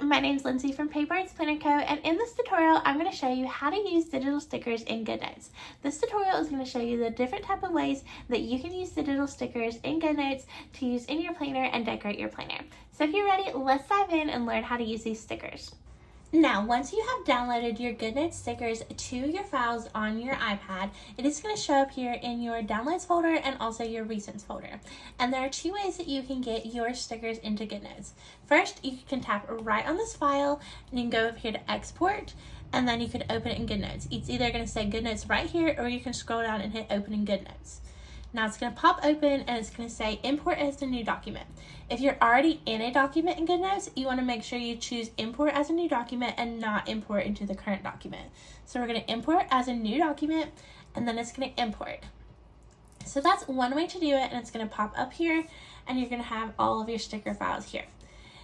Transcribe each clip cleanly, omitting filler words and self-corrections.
my name's Lindsay from Paper Arts Planner Co. and in this tutorial I'm going to show you how to use digital stickers in Goodnotes. This tutorial is going to show you the different type of ways that you can use digital stickers in Goodnotes to use in your planner and decorate your planner. So if you're ready, let's dive in and learn how to use these stickers. Now, once you have downloaded your Goodnotes stickers to your files on your iPad, it is going to show up here in your Downloads folder and also your Recents folder. And there are two ways that you can get your stickers into Goodnotes. First, you can tap right on this file and you can go over here to Export, and then you can open it in Goodnotes. It's either going to say Goodnotes right here, or you can scroll down and hit Open in Goodnotes. Now it's going to pop open and it's going to say Import as a new document. If you're already in a document in Goodnotes, you want to make sure you choose Import as a new document and not import into the current document. So we're going to import as a new document and then it's going to import. So that's one way to do it, and it's going to pop up here and you're going to have all of your sticker files here.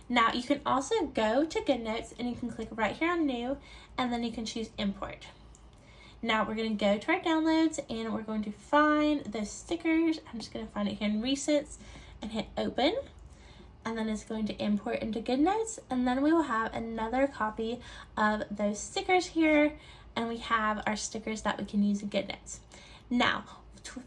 Now you can also go to Goodnotes and you can click right here on New, and then you can choose Import. Now we're going to go to our downloads and we're going to find those stickers. I'm just going to find it here in Recents and hit Open. And then it's going to import into Goodnotes, and then we will have another copy of those stickers here, and we have our stickers that we can use in Goodnotes. Now,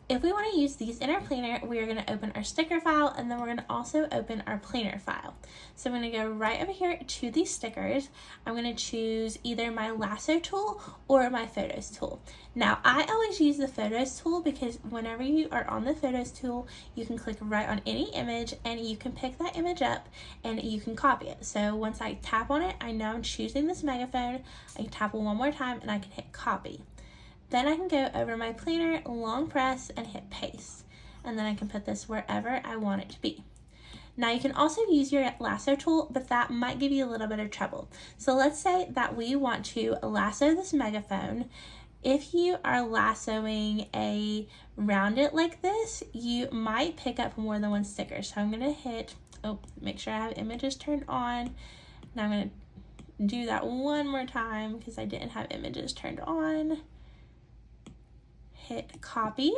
if we want to use these in our planner, we are going to open our sticker file, and then we're going to also open our planner file. So I'm going to go right over here to these stickers. I'm going to choose either my lasso tool or my photos tool. Now, I always use the photos tool because whenever you are on the photos tool, you can click right on any image and you can pick that image up and you can copy it. So once I tap on it, I know I'm choosing this megaphone. I can tap it one more time and I can hit copy. Then I can go over my planner, long press, and hit paste. And then I can put this wherever I want it to be. Now you can also use your lasso tool, but that might give you a little bit of trouble. So let's say that we want to lasso this megaphone. If you are lassoing around it like this, you might pick up more than one sticker. So I'm gonna hit, make sure I have images turned on. Now I'm gonna do that one more time because I didn't have images turned on. Hit copy,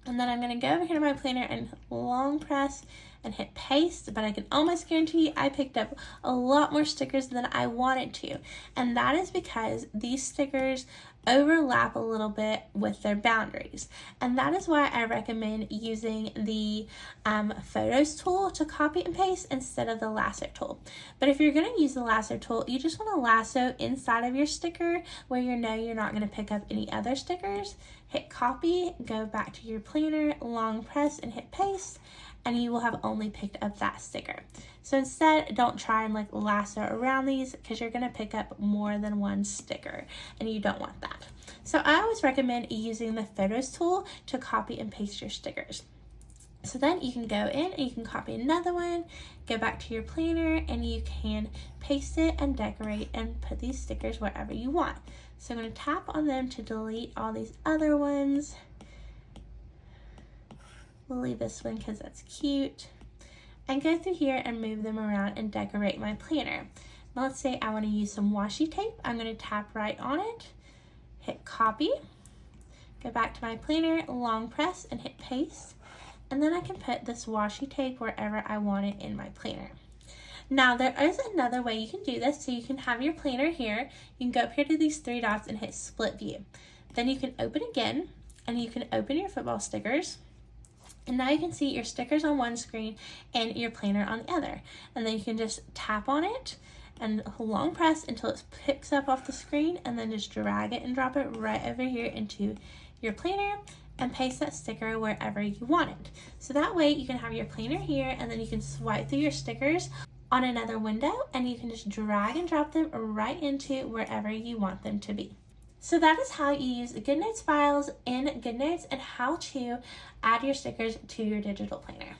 and then I'm going to go over here to my planner and long press and hit paste, but I can almost guarantee you I picked up a lot more stickers than I wanted to, and that is because these stickers overlap a little bit with their boundaries, and that is why I recommend using the photos tool to copy and paste instead of the lasso tool. But if you're going to use the lasso tool, you just want to lasso inside of your sticker where you know you're not going to pick up any other stickers. Hit copy, go back to your planner, long press and hit paste, and you will have only picked up that sticker. So instead, don't try and lasso around these because you're going to pick up more than one sticker and you don't want that. So I always recommend using the photos tool to copy and paste your stickers. So then you can go in and you can copy another one, go back to your planner, and you can paste it and decorate and put these stickers wherever you want. So I'm going to tap on them to delete all these other ones. We'll leave this one because that's cute. And go through here and move them around and decorate my planner. Now let's say I want to use some washi tape. I'm going to tap right on it, hit copy, go back to my planner, long press and hit paste. And then I can put this washi tape wherever I want it in my planner. Now there is another way you can do this. So you can have your planner here. You can go up here to these three dots and hit split view. Then you can open again and you can open your football stickers. And now you can see your stickers on one screen and your planner on the other. And then you can just tap on it and long press until it picks up off the screen, and then just drag it and drop it right over here into your planner and paste that sticker wherever you want it. So that way you can have your planner here, and then you can swipe through your stickers on another window and you can just drag and drop them right into wherever you want them to be. So that is how you use Goodnotes files in Goodnotes and how to add your stickers to your digital planner.